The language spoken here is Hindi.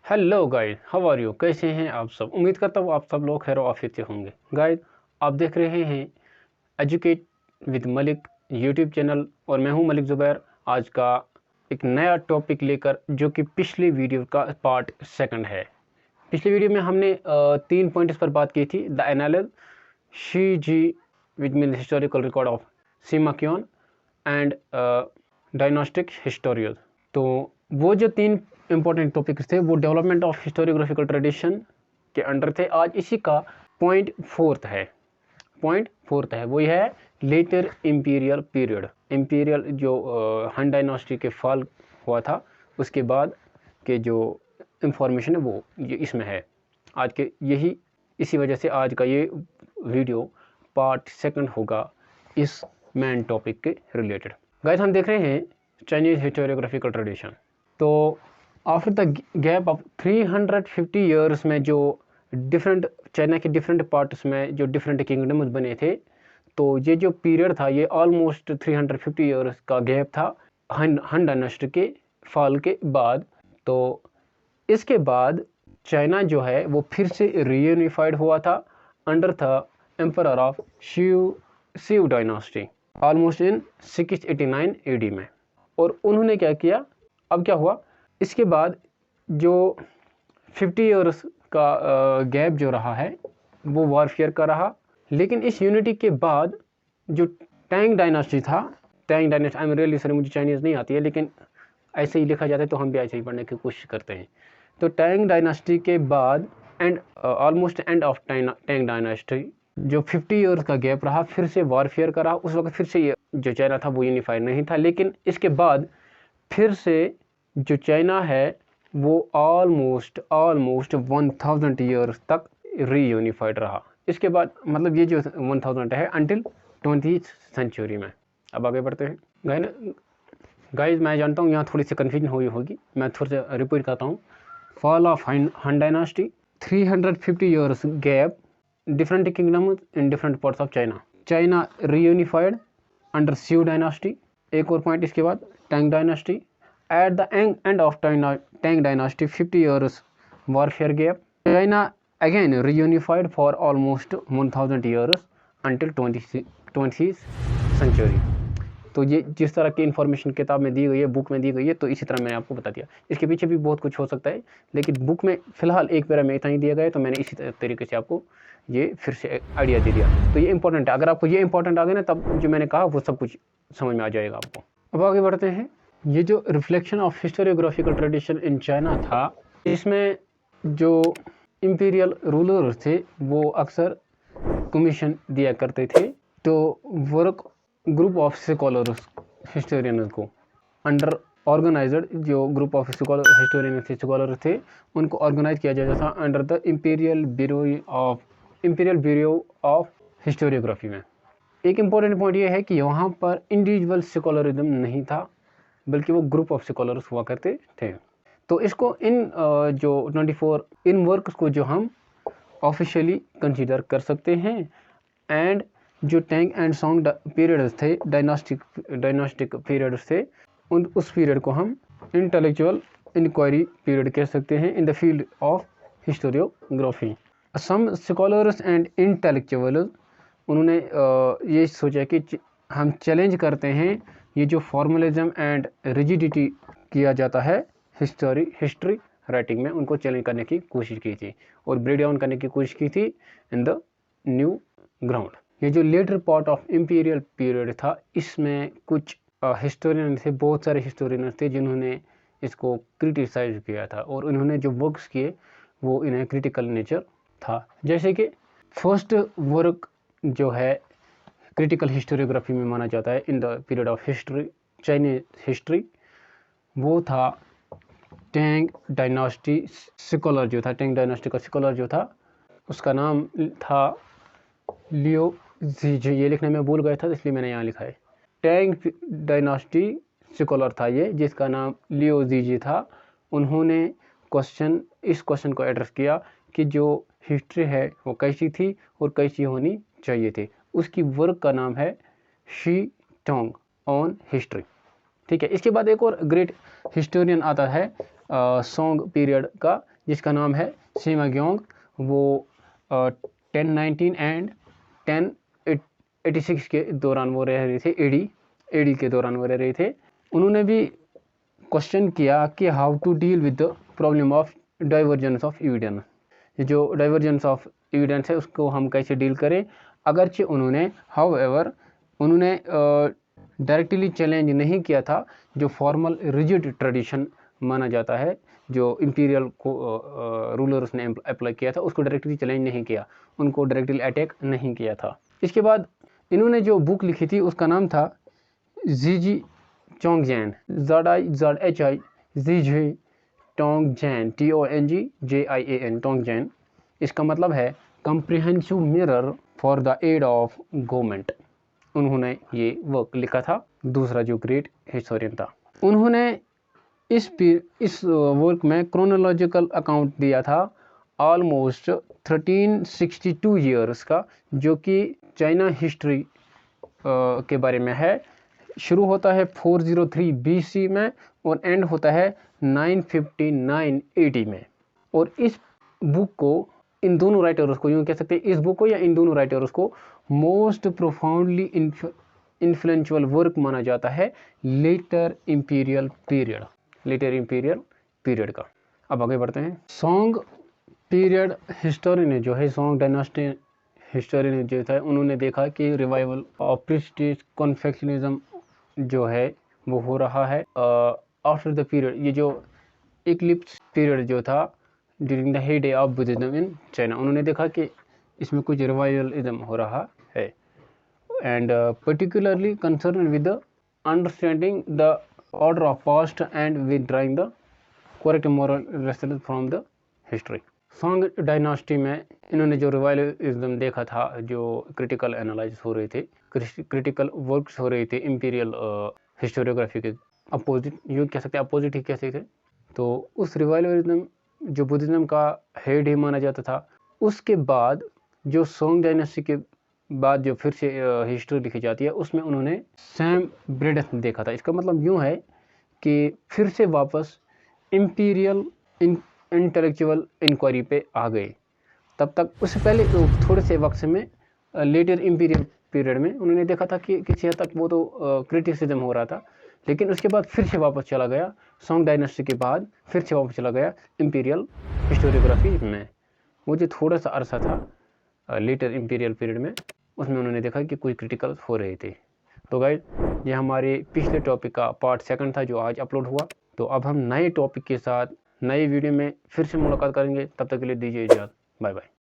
Hello guys, how are you? कैसे हैं आप सब? उम्मीद करता हूँ आप सब लोग खैर आफियत से होंगे। गाइस, आप देख रहे हैं educate with Malik YouTube channel और मैं हूं मलिक ज़ुबैर। आज का एक नया टॉपिक लेकर, जो कि पिछली वीडियो का पार्ट सेकंड है। पिछली वीडियो में हमने 3 पॉइंट्स पर बात की थी। The analects Shiji with mean historical record of Sima Qian and dynastic histories. तो वो जो 3 इंपॉर्टेंट टॉपिक्स थे वो डेवलपमेंट ऑफ हिस्टोरियोग्राफिकल ट्रेडिशन के अंडर थे। आज इसी का पॉइंट फोर्थ है वो है लेटर इंपीरियल पीरियड। इंपीरियल जो हन डायनास्टी के फॉल हुआ था उसके बाद के जो इंफॉर्मेशन है वो ये इसमें है। आज के यही इसी वजह से आज का ये वीडियो पार्ट सेकंड होगा इस मेन टॉपिक के रिलेटेड। गाइस, हम देख रहे हैं चाइनीज हिस्टोरियोग्राफिकल ट्रेडिशन। तो after the gap of 350 years में जो डिफरेंट चाइना के डिफरेंट पार्ट्स में जो डिफरेंट किंगडम्स बने थे, तो ये जो पीरियड था ये ऑलमोस्ट 350 ईयर्स का गैप था हन डायनेस्टी के फॉल के बाद। तो इसके बाद चाइना जो है वो फिर से रीयूनिफाइड हुआ था under the emperor of Shiv dynasty almost in 689 AD में। और उन्होंने क्या किया, अब क्या हुआ, इसके बाद जो 50 ईयर्स का गैप जो रहा है वो वॉरफेयर का रहा। लेकिन इस यूनिटी के बाद जो टैंग डायनास्टी था, Tang dynasty, I am really sorry मुझे चाइनीज़ नहीं आती है, लेकिन ऐसे ही लिखा जाता है तो हम भी ऐसे ही पढ़ने की कोशिश करते हैं। तो टैंग डायनास्टी के बाद and almost and of Tang dynasty जो 50 ईयर्स का गैप रहा, फिर से वॉरफेयर का रहा। उस वक्त फिर से जो चाइना था वो यूनिफाइड नहीं था, लेकिन इसके बाद फिर से जो चाइना है वो ऑलमोस्ट 1000 ईयर्स तक रीयूनिफाइड रहा। इसके बाद मतलब ये जो 1000 है अंटिल 20th सेंचुरी में। अब आगे बढ़ते हैं। गाइस, मैं जानता हूँ यहाँ थोड़ी सी कन्फ्यूजन हुई होगी, मैं थोड़ा सा रिपीट करता हूँ। Fall of Han dynasty, 350 years gap, different kingdom in different parts of China reunified under Sui dynasty. एक और पॉइंट इसके बाद Tang dynasty. At the end of Tang dynasty 50 years warfare gap. China again reunified for almost 1000 years until 20th century. तो ये जिस तरह की इन्फॉर्मेशन किताब में दी गई है, बुक में दी गई है, तो इसी तरह मैंने आपको बता दिया। इसके पीछे भी बहुत कुछ हो सकता है, लेकिन बुक में फिलहाल एक पैरा में इतना ही दिया गया है, तो मैंने इसी तरीके से आपको ये फिर से आइडिया दे दिया। तो ये इंपॉर्टेंट है, अगर आपको ये इंपॉर्टेंट आ गया ना, तब जो मैंने कहा वो सब कुछ समझ में आ जाएगा आपको। अब आगे बढ़ते हैं। ये जो reflection of historiographical tradition in China था, इसमें जो इंपीरियल रूलर्स थे वो अक्सर कमीशन दिया करते थे। तो work group of scholars historian को अंडर ऑर्गेनाइज्ड, जो ग्रुप ऑफ स्कॉलर थे उनको ऑर्गेनाइज किया जाता था under the imperial bureau of historiography में। एक इम्पॉर्टेंट पॉइंट ये है कि वहाँ पर इंडिविजुअल स्कॉलरिज्म नहीं था, बल्कि वो ग्रुप ऑफ स्कॉलर्स हुआ करते थे। तो इसको इन जो 24 इन वर्क्स को जो हम ऑफिशियली कंसीडर कर सकते हैं। एंड जो टैंग एंड सॉन्ग पीरियड्स थे, डायनास्टिक पीरियड्स थे, उस पीरियड को हम इंटेलेक्चुअल इंक्वायरी पीरियड कह सकते हैं in the field of historiography. Some scholars and intellectuals उन्होंने ये सोचा कि हम चैलेंज करते हैं ये जो फॉर्मलिज्म एंड रिजिडिटी किया जाता है हिस्ट्री राइटिंग में, उनको चैलेंज करने की कोशिश की थी और ब्रेक डाउन करने की कोशिश की थी इन द न्यू ग्राउंड। ये जो later part of imperial period था, इसमें कुछ हिस्टोरियन थे, बहुत सारे हिस्टोरियन थे जिन्होंने इसको क्रिटिसाइज किया था और उन्होंने जो वर्क्स किए वो इन्हें क्रिटिकल नेचर था। जैसे कि फर्स्ट वर्क जो है क्रिटिकल हिस्टोरियोग्राफी में माना जाता है in the period of history, Chinese history, वो था टैंग डायनास्टी स्कॉलर जो था, टैंग डायनास्टी का स्कॉलर जो था उसका नाम था लियो जीजे। ये लिखने में भूल गया था इसलिए मैंने यहाँ लिखा है। टैंग डायनास्टी स्कॉलर था ये, जिसका नाम लियो जीजे था। उन्होंने इस क्वेश्चन को एड्रेस किया कि जो हिस्ट्री है वो कैसी थी और कैसी होनी चाहिए थी। उसकी वर्क का नाम है शी टोंग ऑन हिस्ट्री। ठीक है। इसके बाद एक और ग्रेट हिस्टोरियन आता है सॉन्ग पीरियड का, जिसका नाम है सिमाग्योंग। वो 1019 एंड 1086 के दौरान वो रह रहे थे, एडी के दौरान वो रह रहे थे। उन्होंने भी क्वेश्चन किया कि how to deal with the problem of divergence of evidence. जो डाइवर्जेंस ऑफ एविडेंस है उसको हम कैसे डील करें। अगरचे उन्होंने उन्होंने डायरेक्टली चैलेंज नहीं किया था जो फॉर्मल रिजिड ट्रेडिशन माना जाता है, जो इंपीरियल को रूलर्स ने अप्लाई किया था, उसको डायरेक्टली चैलेंज नहीं किया, उनको डायरेक्टली अटैक नहीं किया था। इसके बाद इन्होंने जो बुक लिखी थी उसका नाम था ज़ीजी चोंगजैन, ZIZHI ज़ीजी टोंगजैन, TONGJIAN, टोंगजैन। इसका मतलब है comprehensive mirror for the aid of government. उन्होंने ये वर्क लिखा था, दूसरा जो ग्रेट हिस्टोरियन था। उन्होंने इस वर्क में क्रोनोलॉजिकल अकाउंट दिया था ऑलमोस्ट 1362 ईयर्स का, जो कि चाइना हिस्ट्री के बारे में है। शुरू होता है 403 BC में और एंड होता है 959 AD में। और इस बुक को, इन दोनों राइटर्स को, यूँ कह सकते हैं इस बुक को या इन दोनों राइटर्स को मोस्ट प्रोफाउंडली इन्फ्लुएंशियल वर्क माना जाता है लेटर इंपीरियल पीरियड का। अब आगे बढ़ते हैं। सॉन्ग पीरियड हिस्टोरियन जो है, सॉन्ग डायनास्टी हिस्टोरियन जो था, उन्होंने देखा कि रिवाइवल ऑफ प्रेस्टीज कन्फेक्शनिज्म जो है वो हो रहा है आफ्टर द पीरियड। ये जो इक्लिप्स पीरियड जो था during the heyday of Buddhism in China, उन्होंने देखा कि इसमें कुछ रिवाइवलिज्म हो रहा है and particularly concern with the understanding the order of past and with drawing the correct moral lesson from the history. Song dynasty में इन्होंने जो रिवाइवलिज्म देखा था, जो क्रिटिकल एनालिसिस हो रहे थे, क्रिटिकल वर्क्स हो रहे थे इंपीरियल हिस्टोरियोग्राफी के अपोजिट, यूँ कह सकते हैं अपोजिट ही कह सकते थे। तो उस रिवाइवलिज्म जो बुद्धिज्म का हेड ही माना जाता था, उसके बाद जो सॉन्ग डायनेस्टी के बाद जो फिर से हिस्ट्री लिखी जाती है, उसमें उन्होंने सैम ब्रेडन देखा था। इसका मतलब यूँ है कि फिर से वापस इंपीरियल इंटेलेक्चुअल इंक्वायरी पे आ गए। तब तक उससे पहले थोड़े से वक्त में लेटर इंपीरियल पीरियड में उन्होंने देखा था कि किसी हद तक वो तो क्रिटिसिज्म हो रहा था, लेकिन उसके बाद फिर से वापस चला गया, सॉन्ग डायनेस्टी के बाद फिर से वापस चला गया इंपीरियल हिस्टोरियोग्राफी में। वो जो थोड़ा सा अरसा था लेटर इंपीरियल पीरियड में, उसमें उन्होंने देखा कि कुछ क्रिटिकल हो रहे थे। तो गाइस, ये हमारे पिछले टॉपिक का पार्ट 2 था जो आज अपलोड हुआ। तो अब हम नए टॉपिक के साथ नए वीडियो में फिर से मुलाकात करेंगे। तब तक के लिए दीजिए इजाज़त। Bye bye.